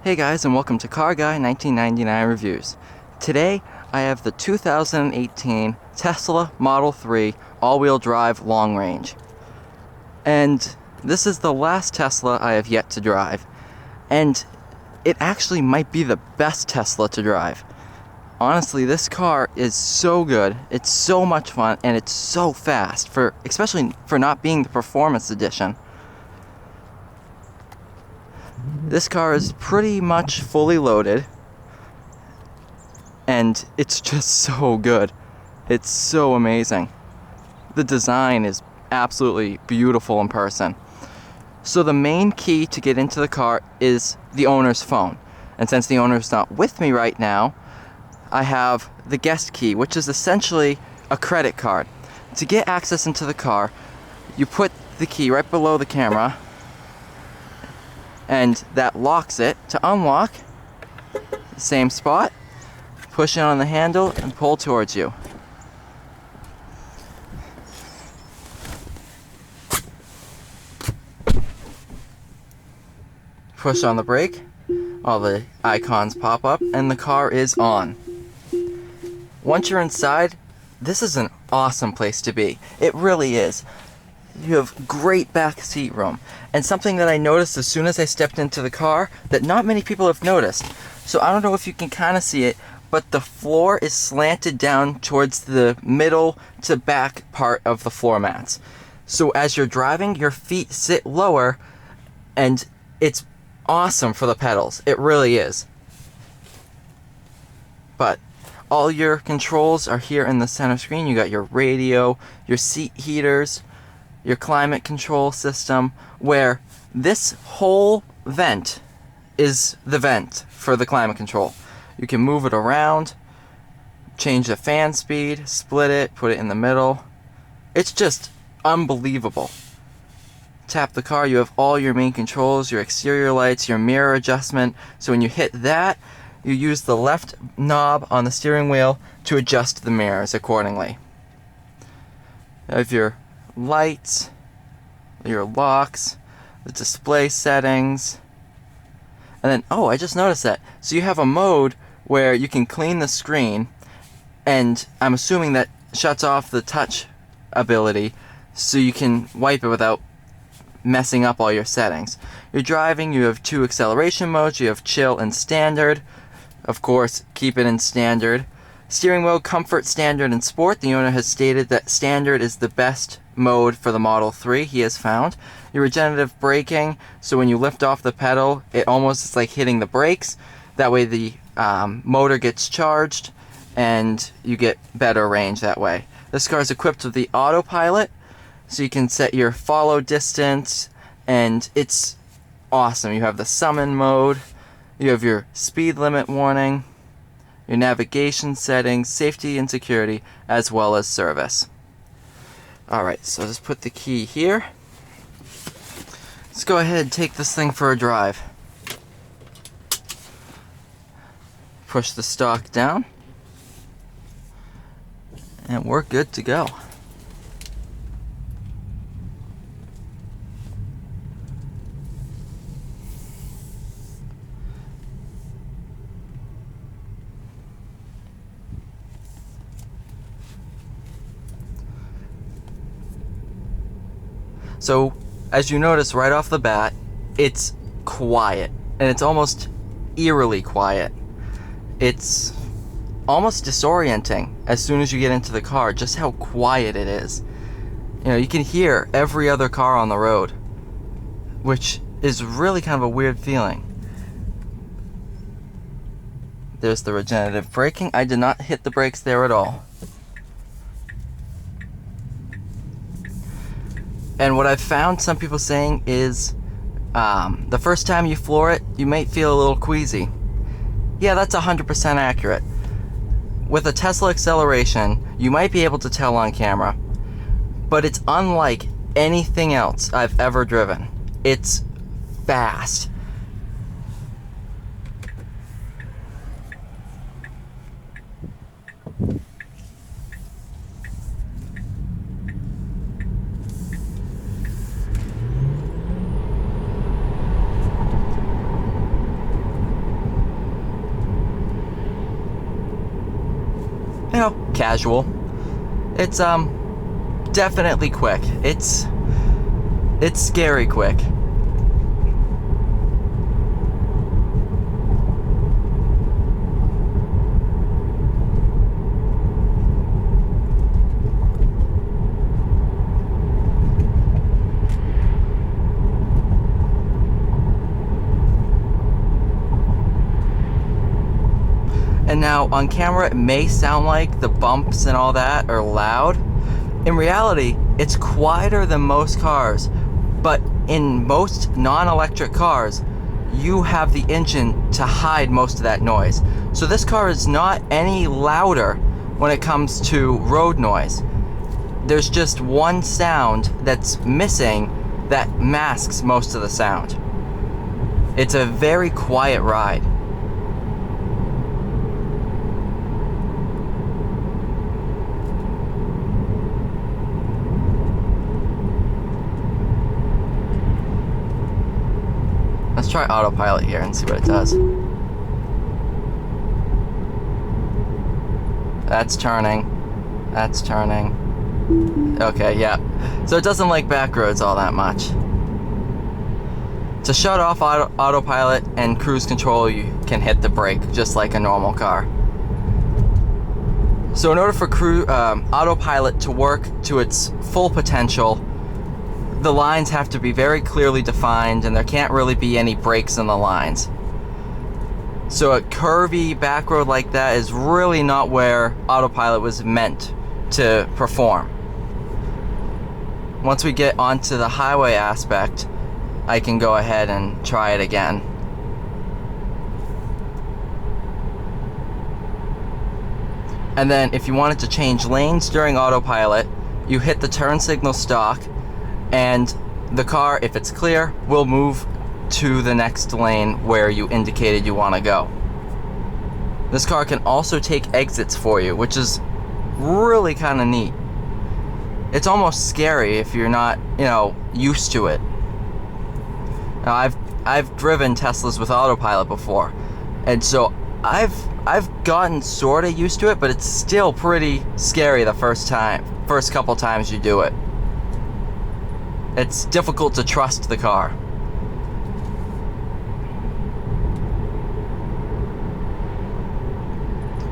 Hey guys, and welcome to Car Guy 1999 Reviews. Today I have the 2018 Tesla Model 3 all-wheel drive long range. And this is the last Tesla I have yet to drive. And it actually might be the best Tesla to drive. Honestly, this car is so good, it's so much fun, and it's so fast, especially for not being the Performance Edition. This car is pretty much fully loaded, and it's just so good. It's so amazing. The design is absolutely beautiful in person. So the main key to get into the car is the owner's phone. And since the owner's not with me right now, I have the guest key, which is essentially a credit card. To get access into the car, you put the key right below the camera, and that locks it. To unlock, same spot, push it on the handle and pull towards you. Push on the brake, all the icons pop up, and the car is on. Once you're inside, this is an awesome place to be. It really is. You have great back seat room, and something that I noticed as soon as I stepped into the car that not many people have noticed. So I don't know if you can kind of see it, but the floor is slanted down towards the middle to back part of the floor mats. So as you're driving, your feet sit lower, and it's awesome for the pedals. It really is. But all your controls are here in the center screen. You got your radio, your seat heaters, your climate control system, where this whole vent is the vent for the climate control. You can move it around, change the fan speed, split it, put it in the middle. It's just unbelievable. Tap the car, you have all your main controls, your exterior lights, your mirror adjustment. So when you hit that, you use the left knob on the steering wheel to adjust the mirrors accordingly. You have your lights, your locks, the display settings, and then, I just noticed that. So you have a mode where you can clean the screen, and I'm assuming that shuts off the touch ability so you can wipe it without messing up all your settings. You're driving, you have 2 acceleration modes, you have chill and standard. Of course, keep it in standard. Steering wheel, comfort, standard, and sport. The owner has stated that standard is the best mode for the Model 3 he has found. Your regenerative braking, so when you lift off the pedal, it almost is like hitting the brakes. That way the motor gets charged and you get better range that way. This car is equipped with the Autopilot, so you can set your follow distance, and it's awesome. You have the summon mode, you have your speed limit warning, your navigation settings, safety and security, as well as service. Alright, so just put the key here. Let's go ahead and take this thing for a drive. Push the stalk down, and we're good to go. So, as you notice right off the bat, it's quiet, and it's almost eerily quiet. It's almost disorienting as soon as you get into the car, just how quiet it is. You can hear every other car on the road, which is really kind of a weird feeling. There's the regenerative braking. I did not hit the brakes there at all. And what I've found some people saying is the first time you floor it, you might feel a little queasy. Yeah, that's 100% accurate. With a Tesla acceleration, you might be able to tell on camera, but it's unlike anything else I've ever driven. It's fast. casual. It's definitely quick. It's scary quick. And now on camera it may sound like the bumps and all that are loud. In reality, it's quieter than most cars, but in most non-electric cars, you have the engine to hide most of that noise. So this car is not any louder when it comes to road noise. There's just one sound that's missing that masks most of the sound. It's a very quiet ride. Let's try Autopilot here and see what it does. That's turning. That's turning. Okay, yeah. So it doesn't like back roads all that much. To shut off Autopilot and cruise control, you can hit the brake just like a normal car. So in order for Autopilot to work to its full potential, the lines have to be very clearly defined and there can't really be any breaks in the lines. So a curvy back road like that is really not where Autopilot was meant to perform. Once we get onto the highway aspect, I can go ahead and try it again. And then if you wanted to change lanes during Autopilot, you hit the turn signal stock, and the car, if it's clear, will move to the next lane where you indicated you want to go. This car can also take exits for you, which is really kind of neat. It's almost scary if you're not, used to it. Now, I've driven Teslas with Autopilot before, and so I've gotten sort of used to it, but it's still pretty scary the first couple times you do it. It's difficult to trust the car.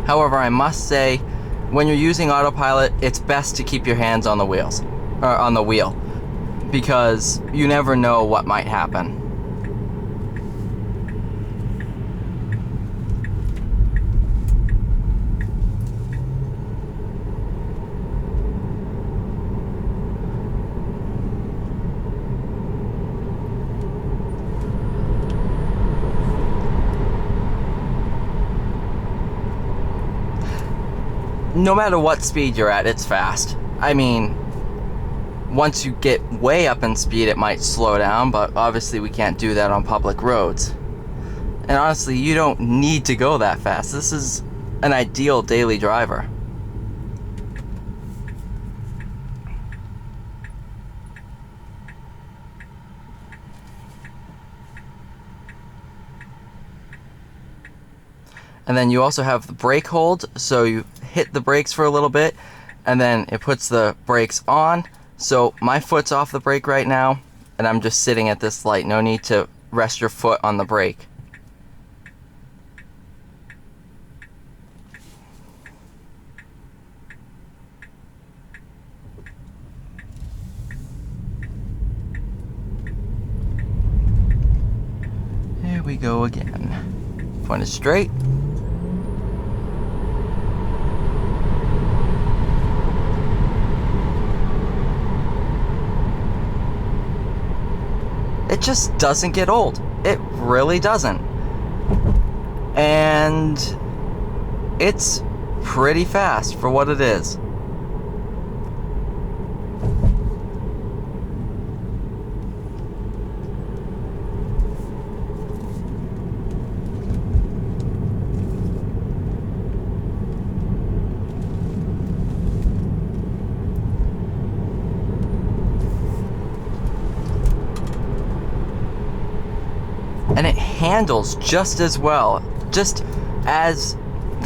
However, I must say, when you're using Autopilot, it's best to keep your hands on the wheel, because you never know what might happen. No matter what speed you're at, it's fast. I mean, once you get way up in speed, it might slow down, but obviously we can't do that on public roads. And honestly, you don't need to go that fast. This is an ideal daily driver. And then you also have the brake hold, so you hit the brakes for a little bit, and then it puts the brakes on. So my foot's off the brake right now, and I'm just sitting at this light. No need to rest your foot on the brake. Here we go again. Point it straight. It just doesn't get old. It really doesn't. And it's pretty fast for what it is. And it handles just as well, just as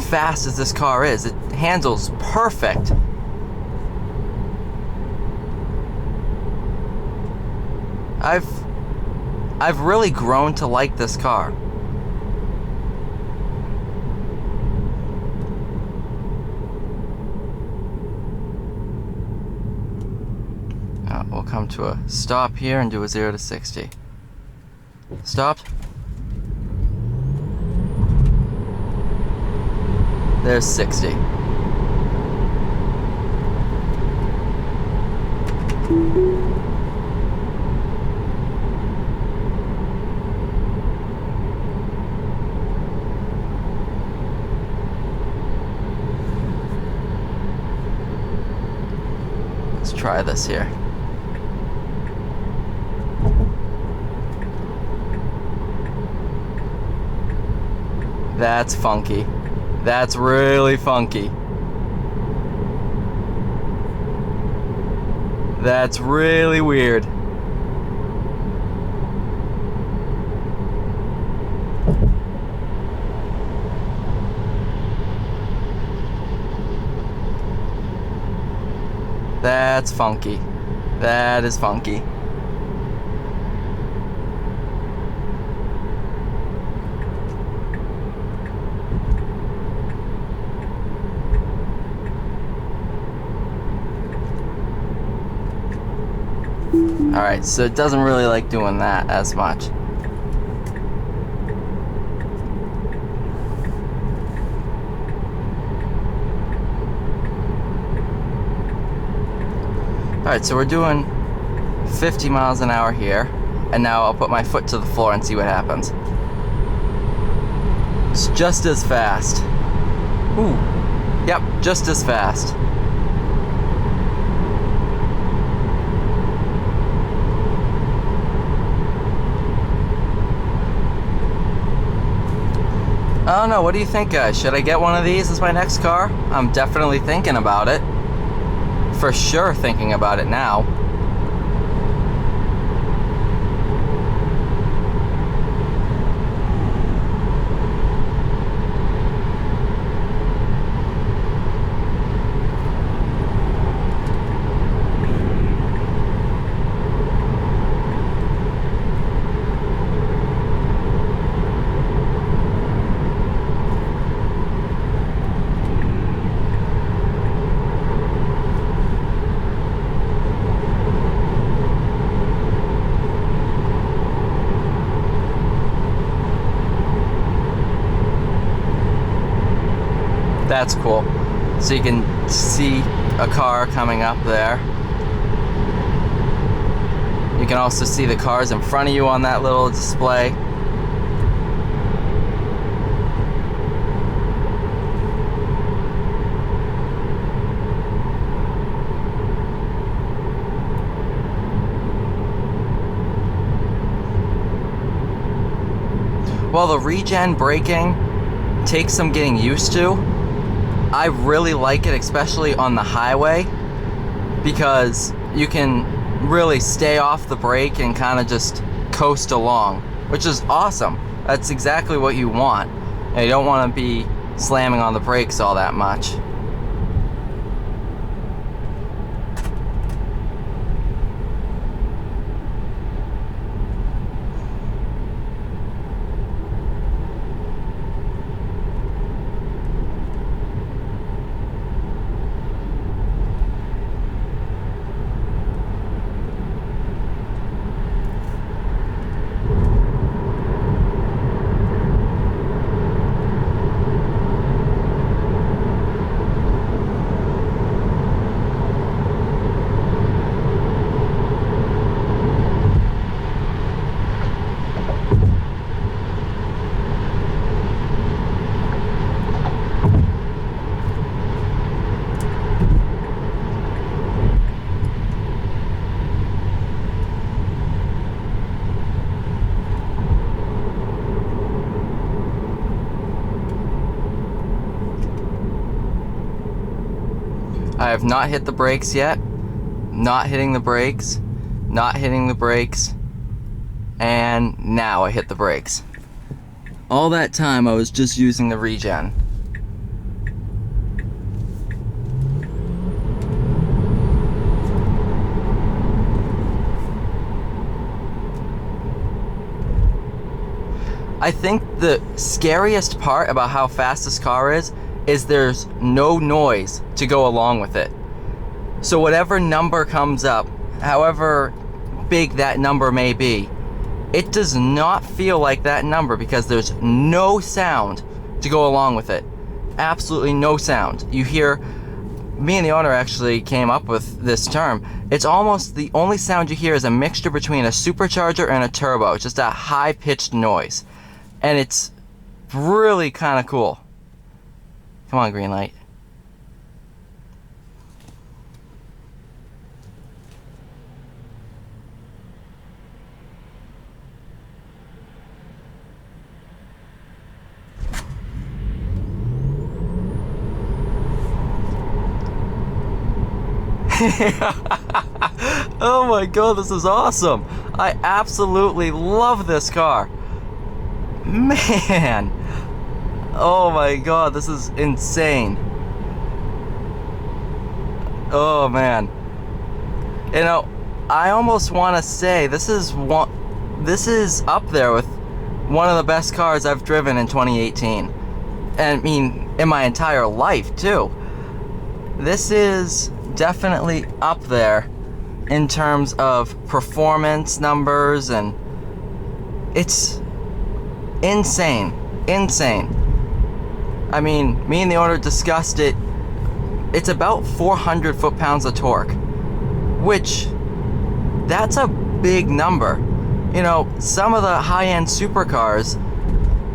fast as this car is. It handles perfect. I've really grown to like this car. We'll come to a stop here and do a 0 to 60. Stopped. There's 60. Let's try this here. That's funky. That's really funky. That's really weird. That's funky. That is funky. Alright, so it doesn't really like doing that as much. Alright, so we're doing 50 miles an hour here, and now I'll put my foot to the floor and see what happens. It's just as fast. Ooh. Yep, just as fast. I don't know, what do you think, guys? Should I get one of these as my next car? I'm definitely thinking about it. For sure thinking about it now. That's cool. So you can see a car coming up there. You can also see the cars in front of you on that little display. While the regen braking takes some getting used to, I really like it, especially on the highway, because you can really stay off the brake and kind of just coast along, which is awesome. That's exactly what you want. And you don't want to be slamming on the brakes all that much. I have not hit the brakes yet. Not hitting the brakes. Not hitting the brakes. And now I hit the brakes. All that time I was just using the regen. I think the scariest part about how fast this car is there's no noise to go along with it. So whatever number comes up, however big that number may be, it does not feel like that number because there's no sound to go along with it. Absolutely no sound. You hear, me and the owner actually came up with this term. It's almost the only sound you hear is a mixture between a supercharger and a turbo, just a high-pitched noise. And it's really kind of cool. Come on, green light. Oh my god, this is awesome. I absolutely love this car. Man. Oh my god, this is insane. Oh man. You know, I almost want to say this is up there with one of the best cars I've driven in 2018. And I mean, in my entire life too. This is definitely up there in terms of performance numbers, and it's insane. I mean, me and the owner discussed it. It's about 400 foot-pounds of torque, which, that's a big number. You know, some of the high-end supercars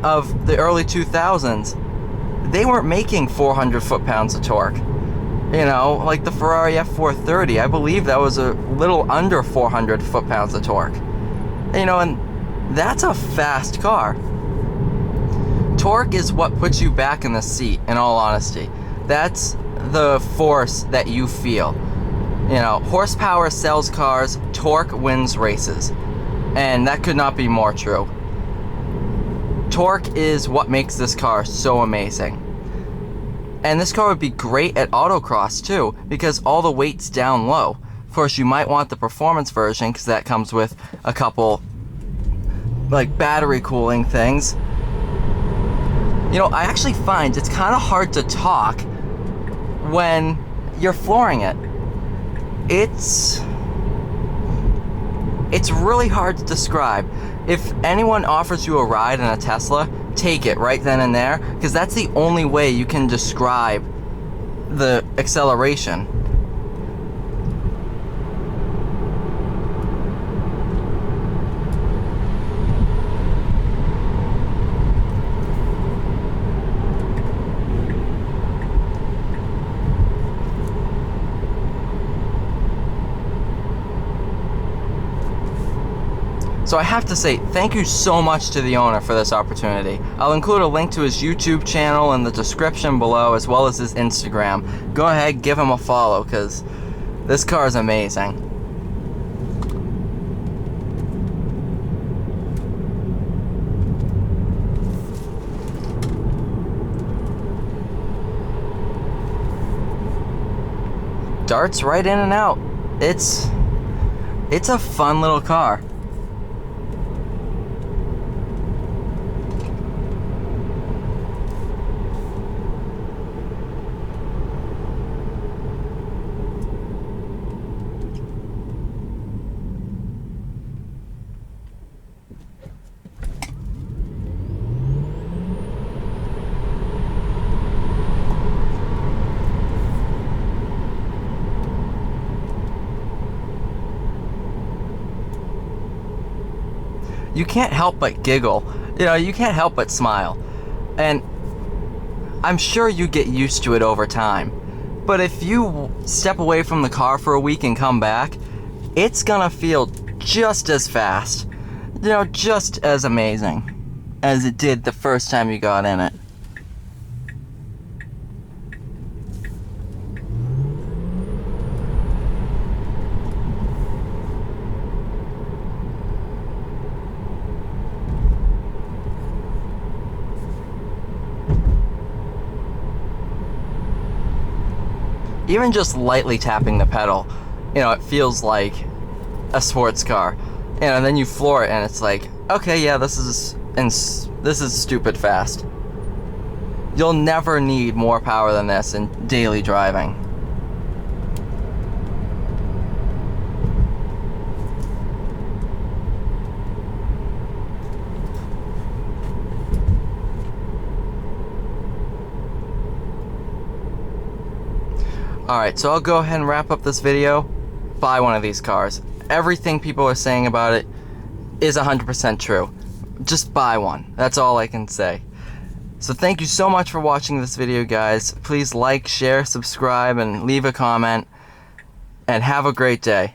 of the early 2000s, they weren't making 400 foot-pounds of torque. You know, like the Ferrari F430, I believe that was a little under 400 foot-pounds of torque. You know, and that's a fast car. Torque is what puts you back in the seat, in all honesty. That's the force that you feel. You know, horsepower sells cars, torque wins races. And that could not be more true. Torque is what makes this car so amazing. And this car would be great at autocross too, because all the weight's down low. Of course, you might want the performance version, because that comes with a couple, like, battery cooling things. You know, I actually find it's kind of hard to talk when you're flooring it. It's really hard to describe. If anyone offers you a ride in a Tesla, take it right then and there, because that's the only way you can describe the acceleration. So I have to say, thank you so much to the owner for this opportunity. I'll include a link to his YouTube channel in the description below, as well as his Instagram. Go ahead, give him a follow, because this car is amazing. Darts right in and out. It's a fun little car. You can't help but giggle. You know, you can't help but smile. And I'm sure you get used to it over time. But if you step away from the car for a week and come back, it's gonna feel just as fast. You know, just as amazing as it did the first time you got in it. Even just lightly tapping the pedal, you know, it feels like a sports car. You know, and then you floor it and it's like, okay, yeah, this is this is stupid fast. You'll never need more power than this in daily driving. Alright, so I'll go ahead and wrap up this video. Buy one of these cars. Everything people are saying about it is 100% true. Just buy one. That's all I can say. So thank you so much for watching this video, guys. Please like, share, subscribe, and leave a comment. And have a great day.